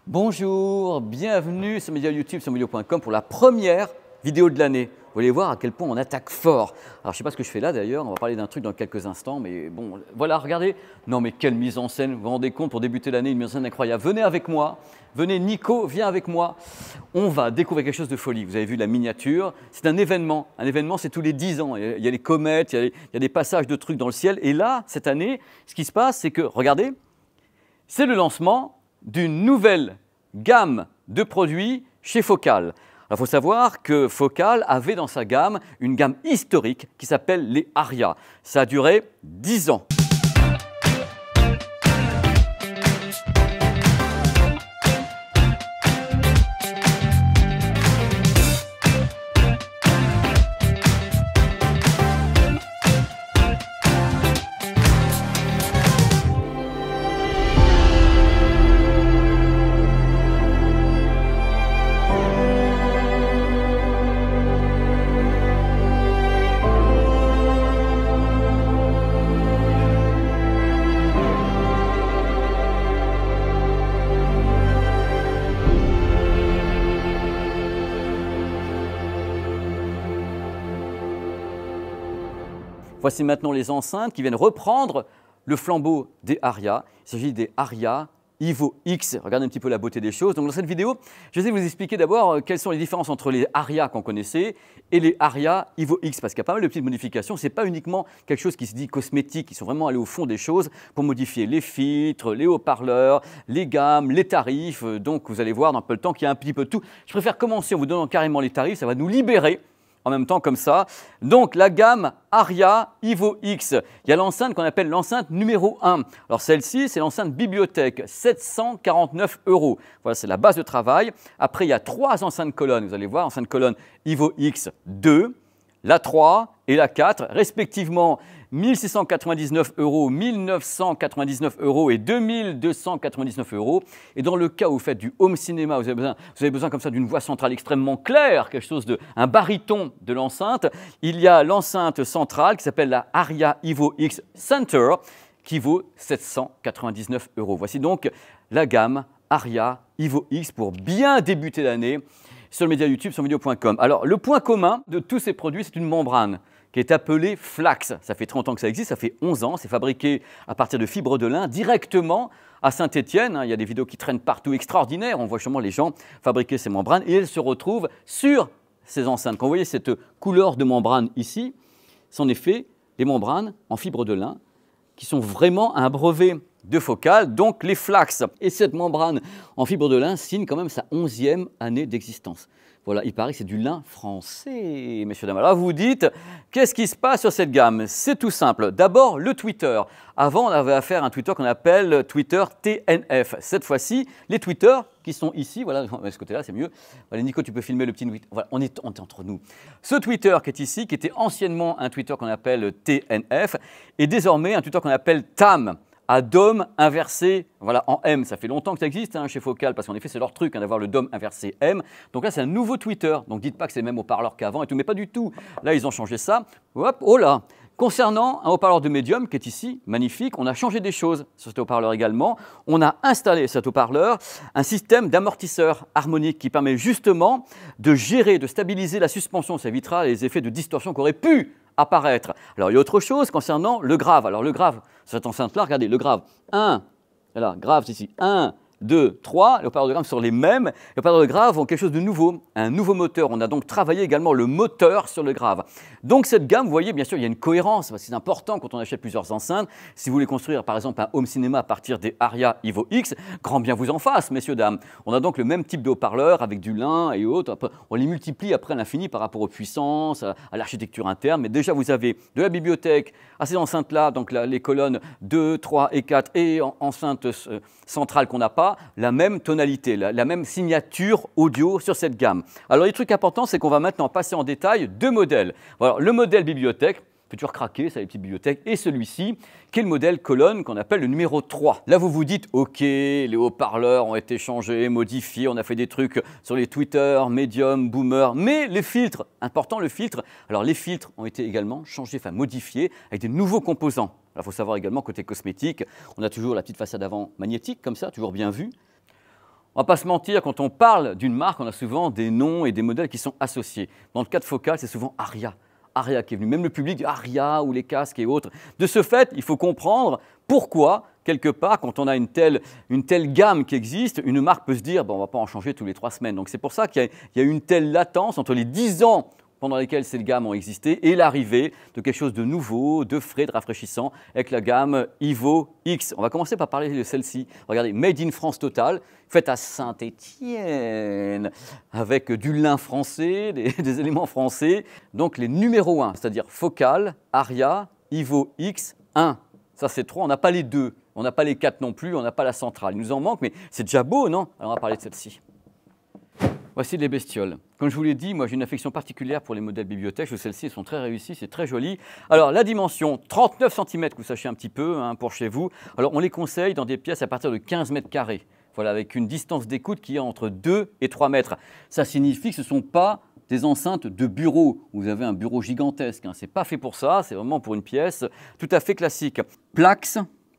Bonjour, bienvenue sur Média YouTube, sur Melio.com pour la première vidéo de l'année. Vous allez voir à quel point on attaque fort. Alors je ne sais pas ce que je fais là d'ailleurs, on va parler d'un truc dans quelques instants, mais bon, voilà, regardez. Non mais quelle mise en scène, vous vous rendez compte pour débuter l'année, une mise en scène incroyable. Venez avec moi, venez Nico, viens avec moi. On va découvrir quelque chose de folie. Vous avez vu la miniature, c'est un événement c'est tous les 10 ans. Il y a les comètes, il y a des passages de trucs dans le ciel. Et là, cette année, ce qui se passe, c'est que, regardez, c'est le lancement d'une nouvelle gamme de produits chez Focal. Il faut savoir que Focal avait dans sa gamme une gamme historique qui s'appelle les Aria. Ça a duré 10 ans. Voici maintenant les enceintes qui viennent reprendre le flambeau des Aria. Il s'agit des Aria Evo X. Regardez un petit peu la beauté des choses. Donc dans cette vidéo, je vais vous expliquer d'abord quelles sont les différences entre les Aria qu'on connaissait et les Aria Evo X. Parce qu'il y a pas mal de petites modifications. Ce n'est pas uniquement quelque chose qui se dit cosmétique. Ils sont vraiment allés au fond des choses pour modifier les filtres, les haut-parleurs, les gammes, les tarifs. Donc vous allez voir dans peu de temps qu'il y a un petit peu de tout. Je préfère commencer en vous donnant carrément les tarifs. Ça va nous libérer en même temps comme ça. Donc la gamme Aria Evo X. Il y a l'enceinte qu'on appelle l'enceinte numéro 1. Alors celle-ci, c'est l'enceinte bibliothèque, 749 €. Voilà, c'est la base de travail. Après, il y a 3 enceintes colonnes. Vous allez voir, enceinte colonne Evo X 2, la 3 et la 4, respectivement 1699 €, 1999 € et 2299 €. Et dans le cas où vous faites du home cinéma, vous avez besoin comme ça d'une voix centrale extrêmement claire, quelque chose un baryton de l'enceinte. Il y a l'enceinte centrale qui s'appelle la Aria Evo X Center qui vaut 799 €. Voici donc la gamme Aria Evo X pour bien débuter l'année sur le média YouTube, sur Melio.com. Alors le point commun de tous ces produits, c'est une membrane qui est appelée Flax. Ça fait 30 ans que ça existe, ça fait 11 ans. C'est fabriqué à partir de fibres de lin directement à Saint-Étienne. Il y a des vidéos qui traînent partout extraordinaires. On voit justement les gens fabriquer ces membranes et elles se retrouvent sur ces enceintes. Quand vous voyez cette couleur de membrane ici, c'est en effet des membranes en fibres de lin qui sont vraiment un brevet de Focal, donc les Flax. Et cette membrane en fibre de lin signe quand même sa 11e année d'existence. Voilà, il paraît que c'est du lin français, messieurs, dames. Alors vous vous dites, qu'est-ce qui se passe sur cette gamme? C'est tout simple. D'abord, le Twitter. Avant, on avait affaire à un Twitter qu'on appelle Twitter TNF. Cette fois-ci, les Twitter qui sont ici, voilà, de ce côté-là, c'est mieux. Voilà, Nico, tu peux filmer le petit Twitter. Voilà, on est entre nous. Ce Twitter qui est ici, qui était anciennement un Twitter qu'on appelle TNF, est désormais un Twitter qu'on appelle TAM. À DOM inversé, voilà, en M. Ça fait longtemps que ça existe chez Focal, parce qu'en effet, c'est leur truc d'avoir le DOM inversé M. Donc là, c'est un nouveau Twitter. Donc dites pas que c'est le même haut-parleur qu'avant et tout, mais pas du tout. Là, ils ont changé ça. Hop, oh là! Concernant un haut-parleur de Medium qui est ici, magnifique, on a changé des choses sur cet haut-parleur également. On a installé cet haut-parleur un système d'amortisseur harmonique qui permet justement de gérer, de stabiliser la suspension. Ça évitera les effets de distorsion qu'aurait pu apparaître. Alors, il y a autre chose concernant le grave. Alors, le grave, cette enceinte-là, regardez, le grave 1, voilà, grave, c'est ici, 1, 2, 3, les haut-parleurs de grave sont les mêmes. Les haut-parleurs de grave ont quelque chose de nouveau, un nouveau moteur. On a donc travaillé également le moteur sur le grave. Donc cette gamme, vous voyez, bien sûr, il y a une cohérence. C'est important quand on achète plusieurs enceintes. Si vous voulez construire, par exemple, un home cinéma à partir des Aria Evo X, grand bien vous en fasse, messieurs, dames. On a donc le même type de haut-parleurs avec du lin et autres. On les multiplie après à l'infini par rapport aux puissances, à l'architecture interne. Mais déjà, vous avez de la bibliothèque à ces enceintes-là, donc les colonnes 2, 3 et 4 et enceinte centrale qu'on n'a pas, la même tonalité, la même signature audio sur cette gamme. Alors, les trucs importants, c'est qu'on va maintenant passer en détail 2 modèles. Alors, le modèle bibliothèque, peut toujours craquer, ça les petites bibliothèques, et celui-ci, qui est le modèle colonne qu'on appelle le numéro 3. Là, vous vous dites, ok, les haut-parleurs ont été changés, modifiés, on a fait des trucs sur les Twitter, Medium, Boomer, mais les filtres, important le filtre, alors les filtres ont été également changés, enfin modifiés, avec des nouveaux composants. Il faut savoir également, côté cosmétique, on a toujours la petite façade avant magnétique, comme ça, toujours bien vue. On va pas se mentir, quand on parle d'une marque, on a souvent des noms et des modèles qui sont associés. Dans le cas de Focal, c'est souvent Aria. Aria qui est venu. Même le public dit Aria ou les casques et autres. De ce fait, il faut comprendre pourquoi, quelque part, quand on a une telle gamme qui existe, une marque peut se dire bon, on ne va pas en changer tous les 3 semaines. Donc c'est pour ça qu'il y a une telle latence entre les 10 ans pendant lesquels ces gammes ont existé et l'arrivée de quelque chose de nouveau, de frais, de rafraîchissant avec la gamme Ivo X. On va commencer par parler de celle-ci. Regardez, Made in France Total, faite à Saint-Étienne, avec du lin français, des éléments français. Donc les numéros 1, c'est-à-dire Focal, Aria, Ivo X 1. Ça c'est 3, on n'a pas les 2, on n'a pas les 4 non plus, on n'a pas la centrale. Il nous en manque, mais c'est déjà beau, non? Alors on va parler de celle-ci. Voici les bestioles. Comme je vous l'ai dit, moi j'ai une affection particulière pour les modèles bibliothèques. Celles-ci sont très réussies, c'est très joli. Alors la dimension, 39 cm, que vous sachiez un petit peu pour chez vous. Alors on les conseille dans des pièces à partir de 15 mètres carrés. Voilà, avec une distance d'écoute qui est entre 2 et 3 mètres. Ça signifie que ce ne sont pas des enceintes de bureau. Vous avez un bureau gigantesque. Ce n'est pas fait pour ça, c'est vraiment pour une pièce tout à fait classique. Plax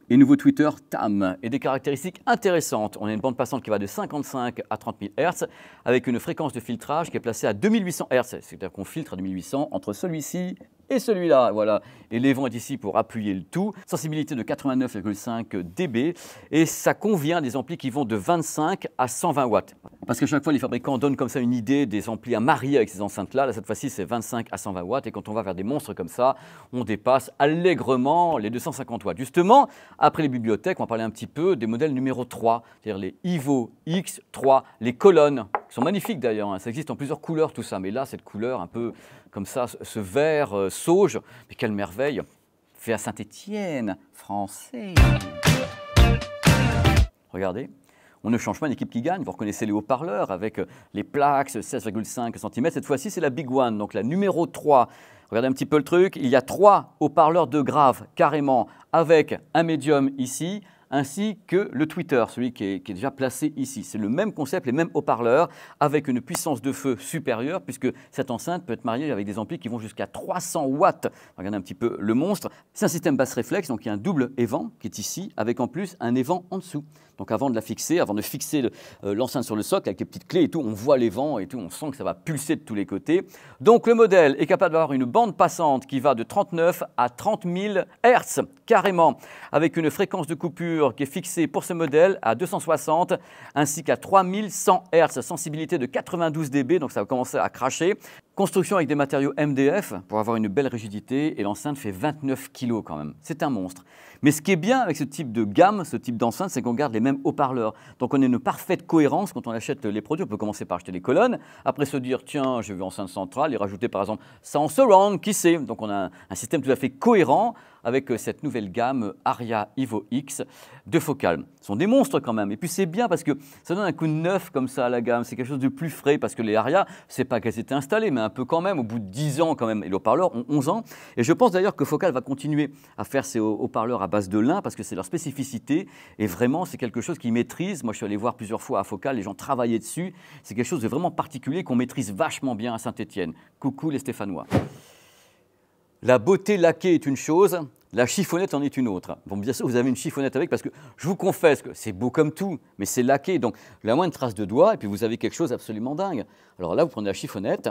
et nouveau Twitter TAM et des caractéristiques intéressantes. On a une bande passante qui va de 55 à 30 000 Hz avec une fréquence de filtrage qui est placée à 2800 Hz. C'est-à-dire qu'on filtre à 2800 entre celui-ci et celui-là, voilà. Et l'élément est ici pour appuyer le tout. Sensibilité de 89,5 dB et ça convient des amplis qui vont de 25 à 120 watts. Parce qu'à chaque fois, les fabricants donnent comme ça une idée des amplis à marier avec ces enceintes-là. Là, cette fois-ci, c'est 25 à 120 watts. Et quand on va vers des monstres comme ça, on dépasse allègrement les 250 watts. Justement, après les bibliothèques, on va parler un petit peu des modèles numéro 3, c'est-à-dire les Ivo X3, les colonnes, qui sont magnifiques d'ailleurs. Ça existe en plusieurs couleurs, tout ça. Mais là, cette couleur un peu comme ça, ce vert sauge, mais quelle merveille, fait à Saint-Étienne, français. Regardez. On ne change pas une équipe qui gagne. Vous reconnaissez les haut-parleurs avec les Plax 16,5 cm. Cette fois-ci, c'est la Big One, donc la numéro 3. Regardez un petit peu le truc. Il y a 3 haut-parleurs de grave, carrément, avec un médium ici, ainsi que le tweeter, celui qui est déjà placé ici. C'est le même concept, les mêmes haut-parleurs, avec une puissance de feu supérieure, puisque cette enceinte peut être mariée avec des amplis qui vont jusqu'à 300 watts. Regardez un petit peu le monstre. C'est un système basse réflexe, donc il y a un double évent qui est ici, avec en plus un évent en dessous. Donc avant de la fixer, avant de fixer l'enceinte sur le socle avec les petites clés et tout, on voit les vents et tout, on sent que ça va pulser de tous les côtés. Donc le modèle est capable d'avoir une bande passante qui va de 39 à 30 000 Hz carrément, avec une fréquence de coupure qui est fixée pour ce modèle à 260 ainsi qu'à 3100 Hz, sensibilité de 92 dB, donc ça va commencer à cracher. Construction avec des matériaux MDF pour avoir une belle rigidité et l'enceinte fait 29 kg quand même. C'est un monstre. Mais ce qui est bien avec ce type de gamme, ce type d'enceinte, c'est qu'on garde les mêmes haut-parleurs. Donc on a une parfaite cohérence quand on achète les produits. On peut commencer par acheter les colonnes, après se dire tiens, je veux enceinte centrale et rajouter par exemple ça en surround, qui sait. Donc on a un système tout à fait cohérent avec cette nouvelle gamme Aria Ivo X de Focal. Ce sont des monstres quand même. Et puis c'est bien parce que ça donne un coup de neuf comme ça à la gamme. C'est quelque chose de plus frais parce que les Aria, c'est pas qu'elles étaient installées, mais un peu quand même, au bout de 10 ans quand même. Et les haut-parleurs ont 11 ans. Et je pense d'ailleurs que Focal va continuer à faire ces haut-parleurs à base de lin parce que c'est leur spécificité. Et vraiment, c'est quelque chose qu'ils maîtrisent. Moi, je suis allé voir plusieurs fois à Focal, les gens travaillaient dessus. C'est quelque chose de vraiment particulier qu'on maîtrise vachement bien à Saint-Étienne. Coucou les Stéphanois. La beauté laquée est une chose, la chiffonnette en est une autre. Bon, bien sûr, vous avez une chiffonnette avec parce que je vous confesse que c'est beau comme tout, mais c'est laqué. Donc, la moindre trace de doigt et puis vous avez quelque chose absolument dingue. Alors là, vous prenez la chiffonnette,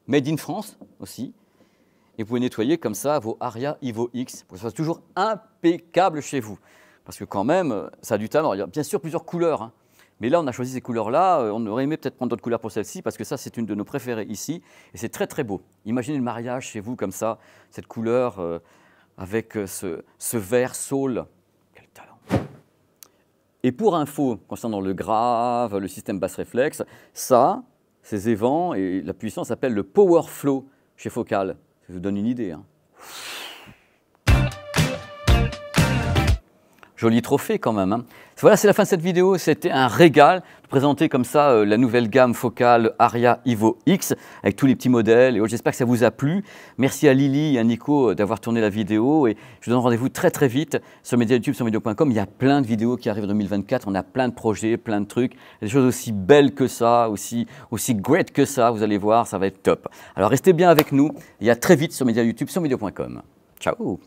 made in France aussi, et vous pouvez nettoyer comme ça vos Aria Ivo X pour que ce soit toujours impeccable chez vous. Parce que quand même, ça a du talent. Il y a bien sûr plusieurs couleurs, mais là, on a choisi ces couleurs-là. On aurait aimé peut-être prendre d'autres couleurs pour celle-ci, parce que ça, c'est une de nos préférées ici. Et c'est très, très beau. Imaginez le mariage chez vous, comme ça, cette couleur avec ce vert saule. Quel talent! Et pour info, concernant le grave, le système basse réflexe, ça, ces évents, et la puissance s'appelle le Power Flow chez Focal. Ça vous donne une idée. Joli trophée quand même. Voilà, c'est la fin de cette vidéo. C'était un régal de présenter comme ça la nouvelle gamme Focal Aria Ivo X avec tous les petits modèles. Et j'espère que ça vous a plu. Merci à Lily et à Nico d'avoir tourné la vidéo. Et je vous donne rendez-vous très très vite sur Média YouTube, sur Mediaout.com. Il y a plein de vidéos qui arrivent en 2024. On a plein de projets, plein de trucs. Des choses aussi belles que ça, aussi great que ça. Vous allez voir, ça va être top. Alors restez bien avec nous. Et à très vite sur Média YouTube, sur Mediaout.com. Ciao!